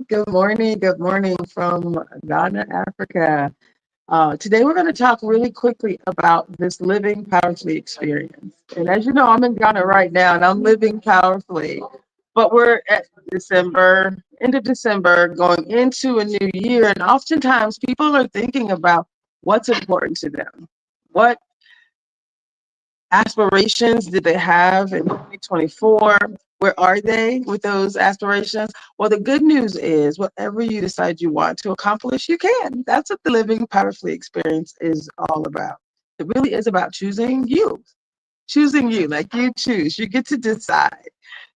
Good morning from Ghana, Africa. Today we're going to talk really quickly about this living powerfully experience. And as you know, I'm in Ghana right now and I'm living powerfully. But we're at December, end of December, going into a new year. And oftentimes people are thinking about what's important to them. What aspirations did they have in 2024? Where are they with those aspirations? Well, the good news is whatever you decide you want to accomplish, you can. That's what the Living Powerfully experience is all about. It really is about choosing you, like you choose. You get to decide.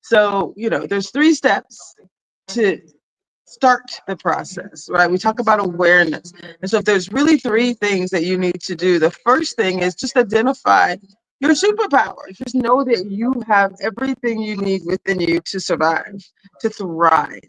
So, there's 3 steps to start the process, right? We talk about awareness. And so if there's really 3 things that you need to do, the first thing is just identify your superpower. Just know that you have everything you need within you to survive, to thrive,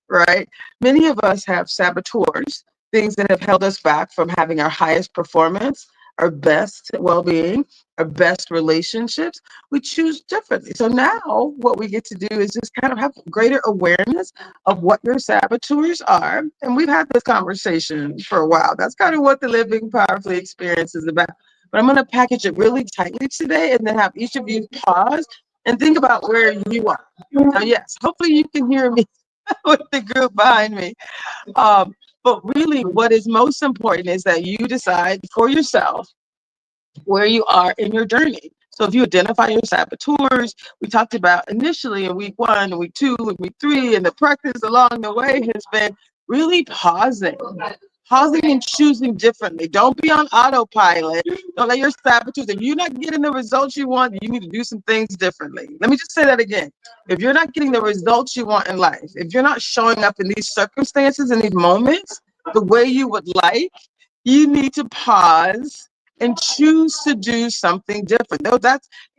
right? Many of us have saboteurs, things that have held us back from having our highest performance, our best well-being, our best relationships. We choose differently. So now what we get to do is just kind of have greater awareness of what your saboteurs are. And we've had this conversation for a while. That's kind of what the Living Powerfully experience is about. But I'm going to package it really tightly today and then have each of you pause and think about where you are. Now, yes, hopefully you can hear me with the group behind me. But really, what is most important is that you decide for yourself where you are in your journey. So if you identify your saboteurs, we talked about initially in week 1, and week 2, and week 3, and the practice along the way has been really pausing and choosing differently. Don't be on autopilot. Don't let your saboteurs, if you're not getting the results you want, you need to do some things differently. Let me just say that again. If you're not getting the results you want in life, if you're not showing up in these circumstances, in these moments, the way you would like, you need to pause and choose to do something different. No,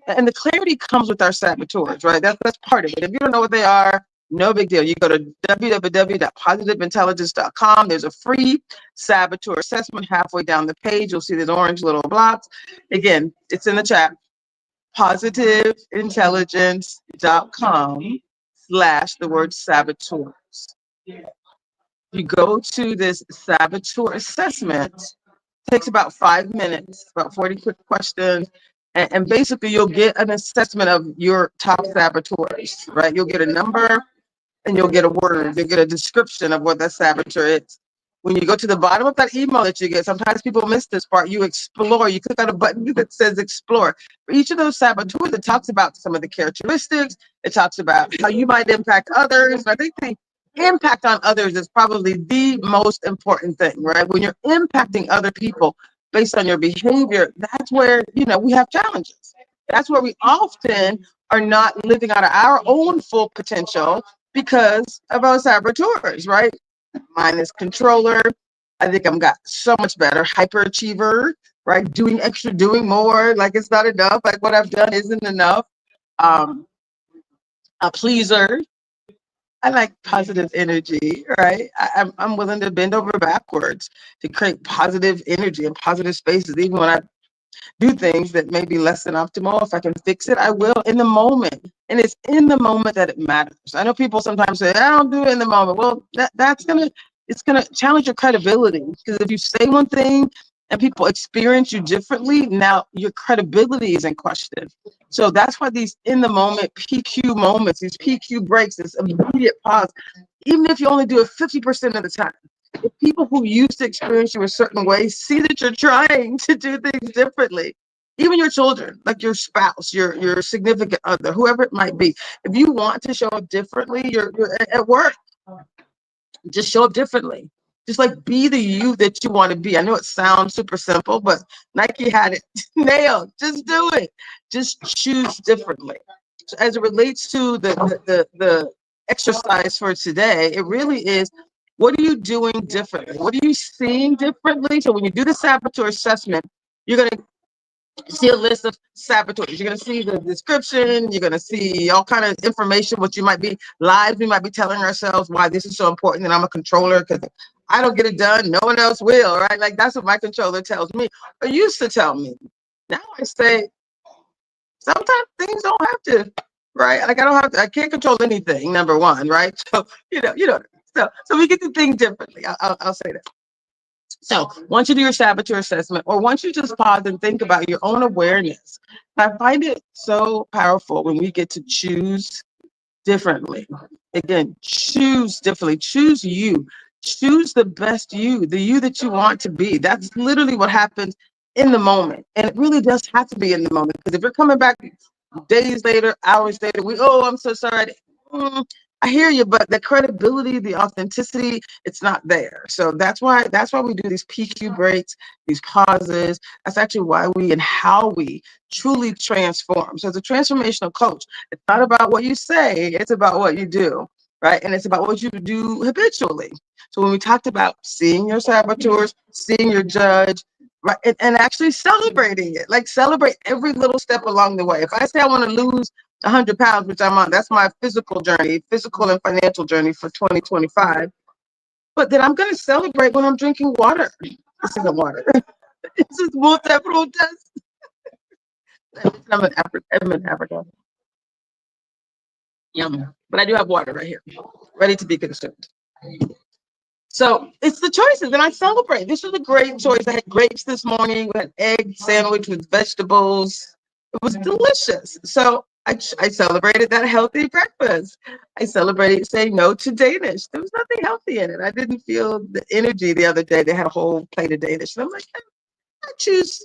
and the clarity comes with our saboteurs, right? That's part of it. If you don't know what they are, no big deal. You go to www.positiveintelligence.com. There's a free saboteur assessment halfway down the page. You'll see these orange little blocks. Again, it's in the chat. Positiveintelligence.com/ the word saboteurs. You go to this saboteur assessment. Takes about 5 minutes, about 40 quick questions. And basically, you'll get an assessment of your top saboteurs, right? You'll get a number and you'll get a word. You'll get a description of what that saboteur is. When you go to the bottom of that email that you get, sometimes people miss this part. You explore. You click on a button that says explore. For each of those saboteurs, it talks about some of the characteristics. It talks about how you might impact others. I think the impact on others is probably the most important thing, right? When you're impacting other people based on your behavior, that's where, we have challenges. That's where we often are not living out of our own full potential because of our saboteurs, right? Mine is controller. I think I'm got so much better. Hyperachiever, right? Doing extra, doing more. Like it's not enough. Like what I've done isn't enough. Um, a pleaser. I like positive energy, right? I'm willing to bend over backwards to create positive energy and positive spaces, even when I do things that may be less than optimal. If I can fix it, I will in the moment. And it's in the moment that it matters. I know people sometimes say, I don't do it in the moment. Well, it's gonna challenge your credibility. Because if you say one thing and people experience you differently, now your credibility is in question. So that's why these in the moment PQ moments, these PQ breaks, this immediate pause, even if you only do it 50% of the time, if people who used to experience you a certain way see that you're trying to do things differently, even your children, like your spouse, your significant other, whoever it might be, if you want to show up differently, you're at work, just show up differently. Just like be the you that you want to be. I know it sounds super simple, but Nike had it nailed. Just do it. Just choose differently. So as it relates to the exercise for today, it really is, what are you doing differently? What are you seeing differently? So when you do the saboteur assessment, you're going to see a list of saboteurs. You're going to see the description. You're going to see all kind of information, what you might be lies we might be telling ourselves, why this is so important, and I'm a controller because I don't get it done, no one else will, right? Like that's what my controller tells me or used to tell me. Now I say, sometimes things don't have to right? Like I can't control anything, number one, right? So, so we get to think differently. I'll say that. So once you do your saboteur assessment, or once you just pause and think about your own awareness, I find it so powerful when we get to choose differently. Again, choose differently. Choose you. Choose the best you, the you that you want to be. That's literally what happens in the moment. And it really does have to be in the moment. Because if you're coming back days later, hours later, I'm so sorry. I hear you, but the credibility, the authenticity, it's not there. So that's why we do these PQ breaks, these pauses. That's actually why we and how we truly transform. So as a transformational coach, it's not about what you say, it's about what you do, right? And it's about what you do habitually. So when we talked about seeing your saboteurs, seeing your judge, right, and actually celebrating it, like celebrate every little step along the way. If I say I want to lose 100 pounds, which I'm on, that's my physical journey, physical and financial journey for 2025. But then I'm going to celebrate when I'm drinking water. This isn't water. This is multi-frutas. I'm in Africa. Yum. But I do have water right here, ready to be consumed. So it's the choices, and I celebrate. This was a great choice. I had grapes this morning. We had egg sandwich with vegetables. It was delicious. So I celebrated that healthy breakfast. I celebrated saying no to Danish. There was nothing healthy in it. I didn't feel the energy the other day. They had a whole plate of Danish. And I'm like, I choose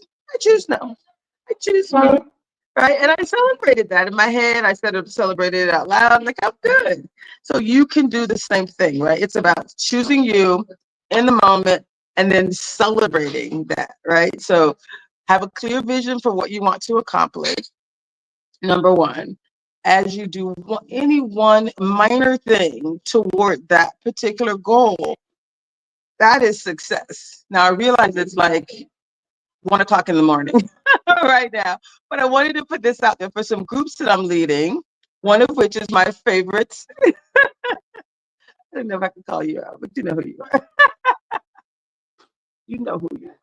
no. I choose no. Right. And I celebrated that in my head. I celebrated it out loud. Like, I'm good. So you can do the same thing, right? It's about choosing you in the moment and then celebrating that, right? So have a clear vision for what you want to accomplish. Number one, as you do any one minor thing toward that particular goal, that is success. Now, I realize it's like 1 o'clock in the morning right now, but I wanted to put this out there for some groups that I'm leading, one of which is my favorites. I don't know if I can call you out, but you know who you are. You know who you are.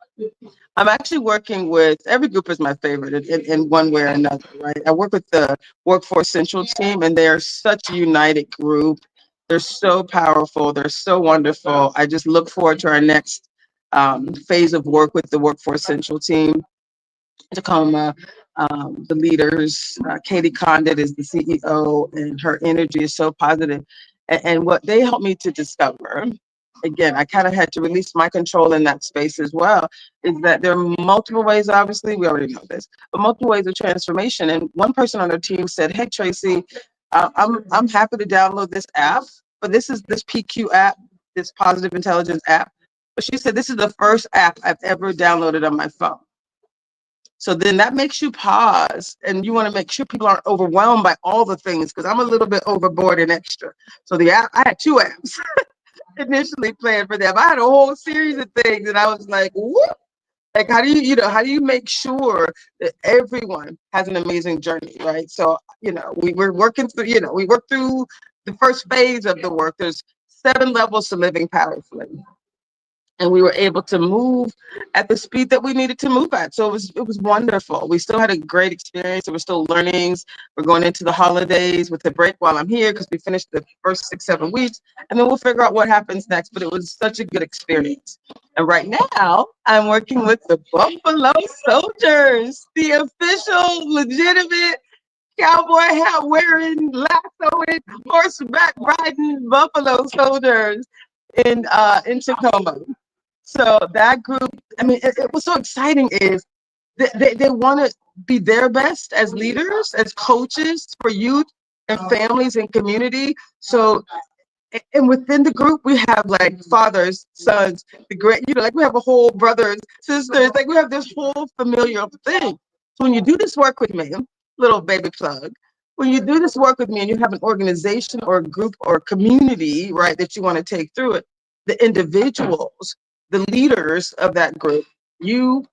I'm actually working with, every group is my favorite in one way or another, right? I work with the Workforce Central team, and they're such a united group. They're so powerful. They're so wonderful. I just look forward to our next phase of work with the Workforce Central team. Tacoma, the leaders, Katie Condit is the CEO, and her energy is so positive. And what they helped me to discover, again, I kind of had to release my control in that space as well, is that there are multiple ways, obviously, we already know this, but multiple ways of transformation. And one person on their team said, hey, Tracy, I'm happy to download this app, but this PQ app, this Positive Intelligence app. But she said, this is the first app I've ever downloaded on my phone. So then that makes you pause, and you want to make sure people aren't overwhelmed by all the things, because I'm a little bit overboard and extra. So the app, I had 2 apps initially planned for them. I had a whole series of things, and I was like, whoop. Like, how do you make sure that everyone has an amazing journey, right? So, we're working through, we work through the first phase of the work. There's 7 levels to living powerfully. And we were able to move at the speed that we needed to move at. So it was wonderful. We still had a great experience. There were still learnings. We're going into the holidays with a break while I'm here, because we finished the first 6-7 weeks, and then we'll figure out what happens next. But it was such a good experience. And right now I'm working with the Buffalo Soldiers, the official, legitimate cowboy hat wearing, lassoing, horseback riding Buffalo Soldiers in Tacoma. So that group, I mean, it was so exciting is they want to be their best as leaders, as coaches for youth and families and community. So, and within the group, we have like fathers, sons, the great, like we have a whole brothers, sisters, like we have this whole familial thing. So when you do this work with me, little baby plug, when you do this work with me and you have an organization or a group or a community, right, that you want to take through it, the individuals, the leaders of that group, you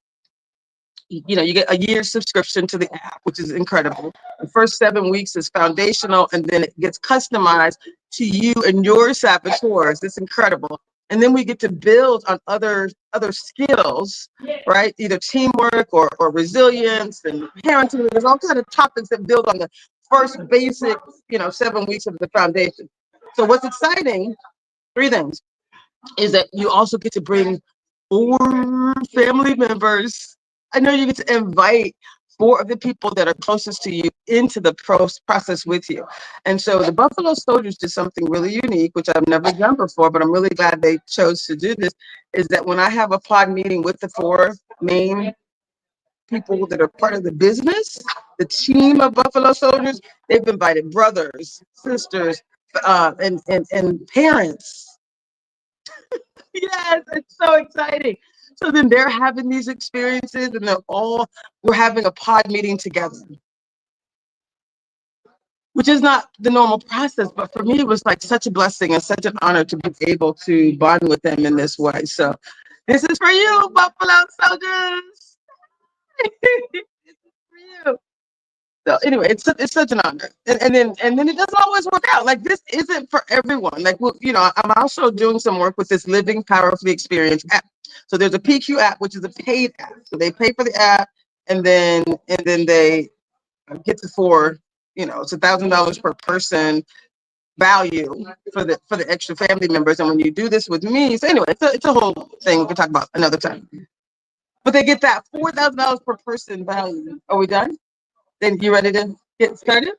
get a year subscription to the app, which is incredible. The first 7 weeks is foundational, and then it gets customized to you and your saboteurs. It's incredible. And then we get to build on other skills, right? Either teamwork or resilience and parenting. There's all kinds of topics that build on the first basic, 7 weeks of the foundation. So what's exciting, three things, is that you also get to bring 4 family members. I know you get to invite 4 of the people that are closest to you into the process with you. And so the Buffalo Soldiers did something really unique, which I've never done before, but I'm really glad they chose to do this, is that when I have a pod meeting with the 4 main people that are part of the business, the team of Buffalo Soldiers, they've invited brothers, sisters, and parents. Yes, it's so exciting. So then they're having these experiences, and we're having a pod meeting together, which is not the normal process. But for me, it was like such a blessing and such an honor to be able to bond with them in this way. So this is for you, Buffalo Soldiers. This is for you. So anyway, it's such an honor, and then it doesn't always work out. Like, this isn't for everyone. Like, well, I'm also doing some work with this Living Powerfully Experience app. So there's a PQ app, which is a paid app. So they pay for the app, and then they get the it's $1,000 per person value for the extra family members. And when you do this with me, so anyway, it's a whole thing we can talk about another time. But they get that $4,000 per person value. Are we done? Then you ready to get started?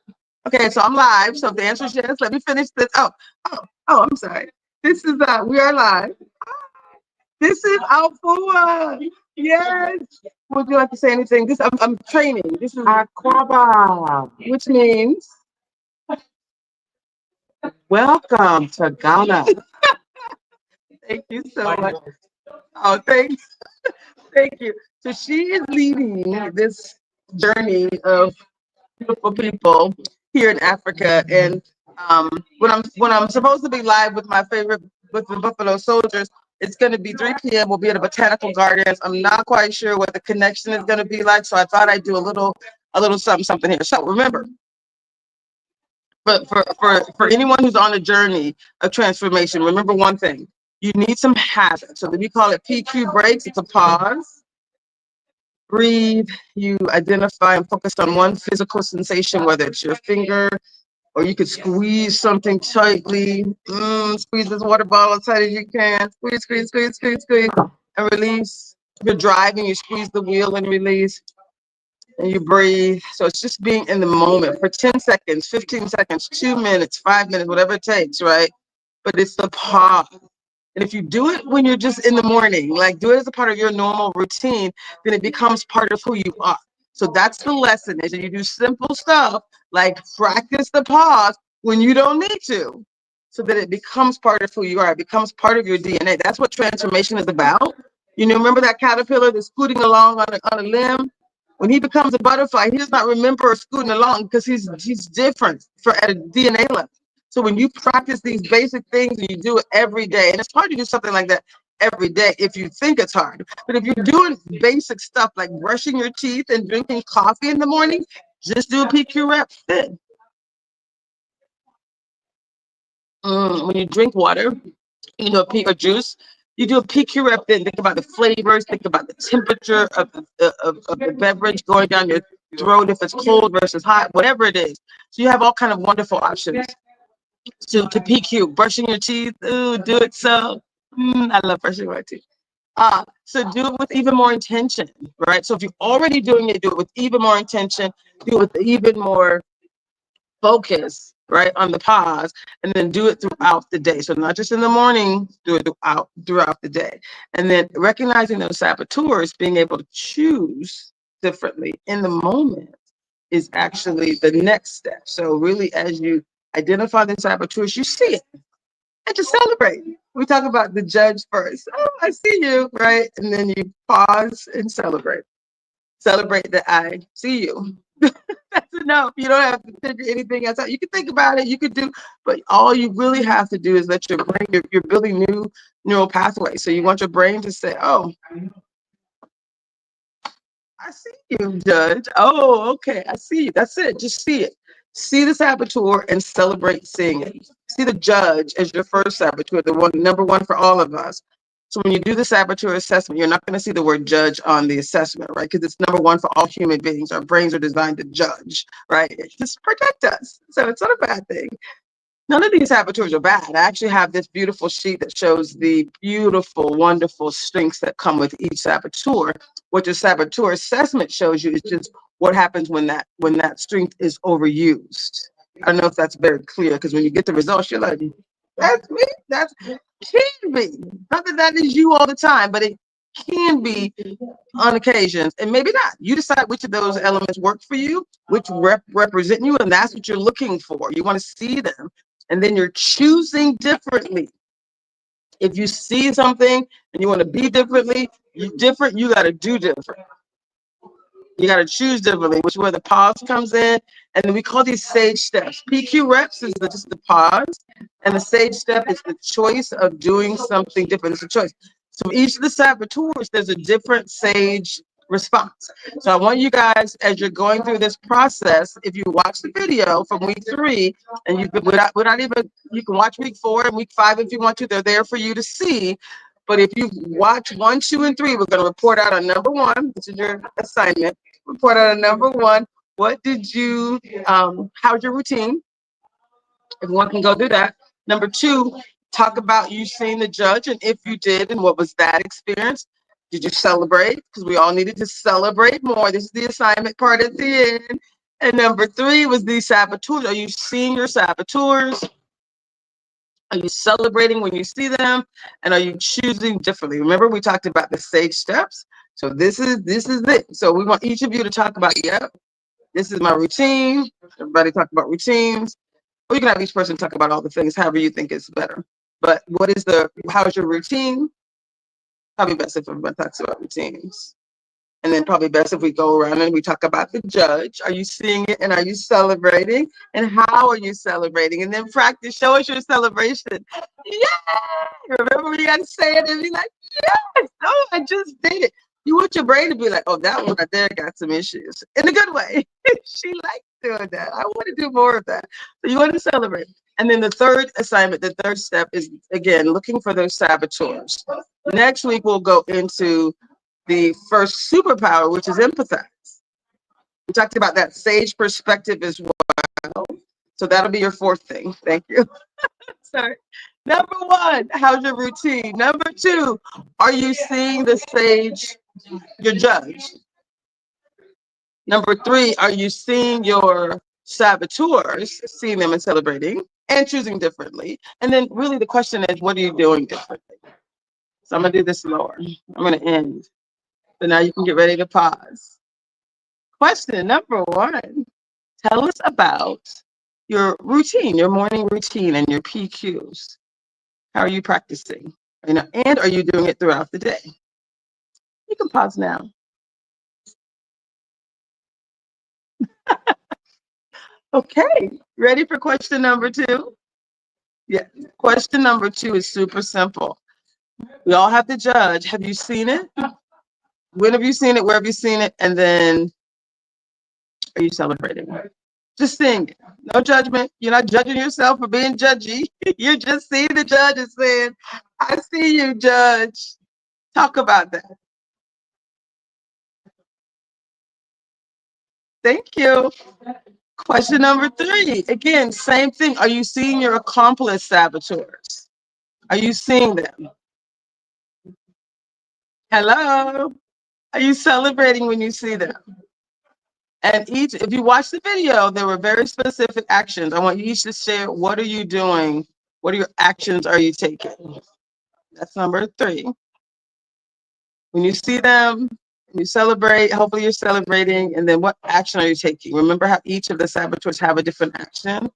Okay, so I'm live. So if the answer is yes, let me finish this. I'm sorry. This is we are live. This is Alfua. Yes. Would you like to say anything? I'm training. This is Aquaba. which means Welcome to Ghana. thank you so much. Oh, thanks. Thank you. So she is leading this journey of beautiful people here in Africa. And when I'm supposed to be live with the Buffalo Soldiers, it's going to be 3 p.m. We'll be at the Botanical Gardens. I'm not quite sure what the connection is going to be like, so I thought I'd do a little something here. So remember, but for anyone who's on a journey of transformation, remember one thing: you need some habits. So we call it PQ breaks. It's a pause. Breathe, you identify and focus on one physical sensation, whether it's your finger, or you could squeeze something tightly. Squeeze this water bottle as tight as you can. Squeeze, squeeze, squeeze, squeeze, squeeze, and release. If you're driving, you squeeze the wheel and release, and you breathe. So it's just being in the moment for 10 seconds, 15 seconds, 2 minutes, 5 minutes, whatever it takes, right? But it's the pause. And if you do it when you're just in the morning, like do it as a part of your normal routine, then it becomes part of who you are. So that's the lesson, is that you do simple stuff like practice the pause when you don't need to, so that it becomes part of who you are. It becomes part of your DNA. That's what transformation is about. Remember that caterpillar that's scooting along on a limb? When he becomes a butterfly, he does not remember scooting along because he's different at a DNA level. So when you practice these basic things and you do it every day, and it's hard to do something like that every day if you think it's hard. But if you're doing basic stuff like brushing your teeth and drinking coffee in the morning, just do a PQ rep. When you drink water, or juice, you do a PQ rep. Then think about the flavors, think about the temperature of the beverage going down your throat, if it's cold versus hot, whatever it is. So you have all kind of wonderful options. To PQ, brushing your teeth. Ooh, do it so. I love brushing my teeth. So do it with even more intention, right? So if you're already doing it, do it with even more intention. Do it with even more focus, right, on the pause, and then do it throughout the day. So not just in the morning, do it throughout the day. And then recognizing those saboteurs, being able to choose differently in the moment is actually the next step. So really, as you identify the saboteurs, you see it and just celebrate. We talk about the judge first. Oh, I see you, right? And then you pause and celebrate. Celebrate that I see you. That's enough. You don't have to figure anything else out. You can think about it, you could do, but all you really have to do is let your brain, you're building new neural pathways. So you want your brain to say, oh, I see you, Judge. Oh, okay, I see you. That's it. Just see it. See the saboteur and celebrate seeing it. See the judge as your first saboteur, the number one for all of us. So when you do the saboteur assessment, you're not going to see the word judge on the assessment, right? Because it's number one for all human beings. Our brains are designed to judge, right? It's just protect us. So it's not a bad thing. None of these saboteurs are bad. I actually have this beautiful sheet that shows the beautiful, wonderful strengths that come with each saboteur. What the saboteur assessment shows you is just what happens when that strength is overused. I don't know if that's very clear, because when you get the results, you're like, that's me. That can be. Not that that is you all the time, but it can be on occasions, and maybe not. You decide which of those elements work for you, which represent you, and that's what you're looking for. You want to see them, and then you're choosing differently. If you see something and you want to be differently, you got to do different. You got to choose differently, which is where the pause comes in. And then we call these sage steps. PQ reps is just the pause, and the sage step is the choice of doing something different. It's a choice. So each of the saboteurs, there's a different sage response. So I want you guys, as you're going through this process, if you watch the video from week 3, and you can watch week 4 and week 5 if you want to. They're there for you to see. But if you watch 1, 2, and 3, we're going to report out on number 1. This is your assignment. Report out on number 1. What did you, how's your routine? Everyone can go do that. Number 2, talk about you seeing the judge, and if you did, and what was that experience? Did you celebrate? Because we all needed to celebrate more. This is the assignment part at the end. And number 3 was the saboteurs. Are you seeing your saboteurs? Are you celebrating when you see them? And are you choosing differently? Remember, we talked about the sage steps. So this is it. So we want each of you to talk about, yep, this is my routine. Everybody talk about routines. Or you can have each person talk about all the things, however you think is better. But how's your routine? Probably best if everybody talks about routines. And then probably best if we go around and we talk about the judge. Are you seeing it, and are you celebrating? And how are you celebrating? And then practice, show us your celebration. Yeah! Remember, we got to say it and be like, yes! Oh, I just did it. You want your brain to be like, oh, that one right there got some issues. In a good way. She likes doing that. I want to do more of that. So you want to celebrate. And then the third assignment, the third step is, again, looking for those saboteurs. Next week, we'll go into the first superpower, which is empathize. We talked about that sage perspective as well. So that'll be your 4th thing. Thank you. Sorry. Number 1, how's your routine? Number 2, are you seeing the sage, your judge? Number 3, are you seeing your saboteurs, seeing them and celebrating and choosing differently? And then really the question is, what are you doing differently? So I'm going to do this slower. I'm going to end. So now you can get ready to pause. Question number 1, tell us about your routine, your morning routine and your PQs. How are you practicing? And are you doing it throughout the day? You can pause now. Okay, ready for question number 2? Yeah, question number 2 is super simple. We all have to judge. Have you seen it? When have you seen it? Where have you seen it? And then are you celebrating? Just seeing it. No judgment. You're not judging yourself for being judgy. You're just seeing the judge and saying, I see you, judge. Talk about that. Thank you. Question number 3. Again, same thing. Are you seeing your accomplice saboteurs? Are you seeing them? Hello? Are you celebrating when you see them? And if you watch the video, there were very specific actions. I want you each to share, what are you doing? What are your actions are you taking? That's number 3. When you see them, you celebrate, hopefully you're celebrating, and then what action are you taking? Remember how each of the saboteurs have a different action?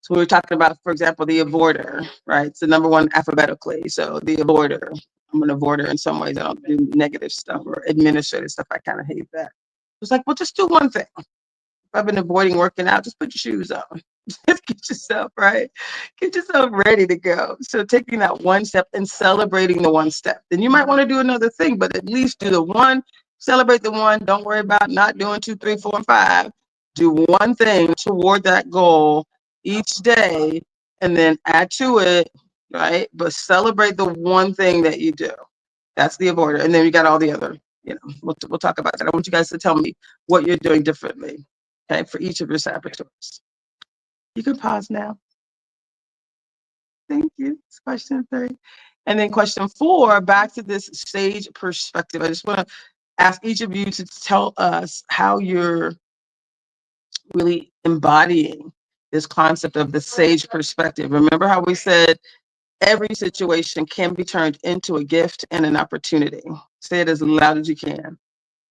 So we were talking about, for example, the avoider, right? It's the number 1 alphabetically. So the avoider, I'm an avoider in some ways. I don't do negative stuff or administrative stuff. I kind of hate that. It's like, well, just do one thing. If I've been avoiding working out, just put your shoes on. Just get yourself right. Get yourself ready to go. So taking that 1 step and celebrating the 1 step. Then you might want to do another thing, but at least do the 1, celebrate the 1. Don't worry about not doing 2, 3, 4, and 5. Do 1 thing toward that goal each day, and then add to it right? But celebrate the one thing that you do. That's the avoider. And then we got all the other, we'll talk about that. I want you guys to tell me what you're doing differently, okay, for each of your saboteurs. You can pause now. Thank you. It's question 3. And then question 4, back to this sage perspective. I just want to ask each of you to tell us how you're really embodying this concept of the sage perspective. Remember how we said every situation can be turned into a gift and an opportunity. Say it as loud as you can.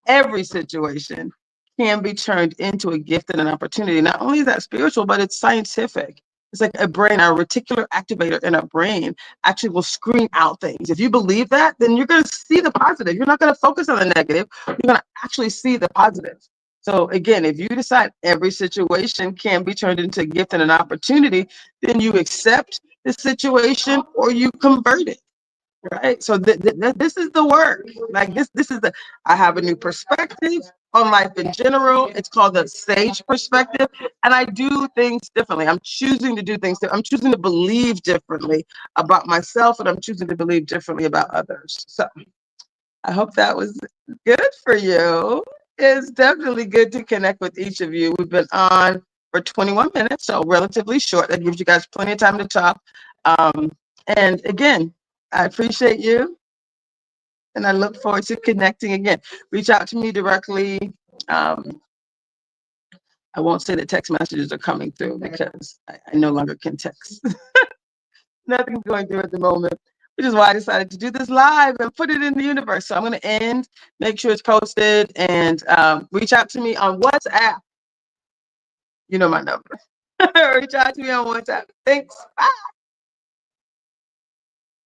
Every situation can be turned into a gift and an opportunity. Not only is that spiritual, but it's scientific. It's like a brain, our reticular activator in our brain actually will screen out things. If you believe that, then you're going to see the positive. You're not going to focus on the negative. You're going to actually see the positive. So again, if you decide every situation can be turned into a gift and an opportunity, then you accept the situation or you convert it. Right. So this is the work. Like this is I have a new perspective on life in general. It's called the sage perspective. And I do things differently. I'm choosing to do things. I'm choosing to believe differently about myself, and I'm choosing to believe differently about others. So I hope that was good for you. It's definitely good to connect with each of you. We've been on for 21 minutes, so relatively short. That gives you guys plenty of time to talk. And again, I appreciate you, and I look forward to connecting again. Reach out to me directly. I won't say that text messages are coming through because I no longer can text. Nothing's going through at the moment, which is why I decided to do this live and put it in the universe. So I'm going to end, make sure it's posted, and reach out to me on WhatsApp. You know my number. Reach out to me on WhatsApp. Thanks. Bye.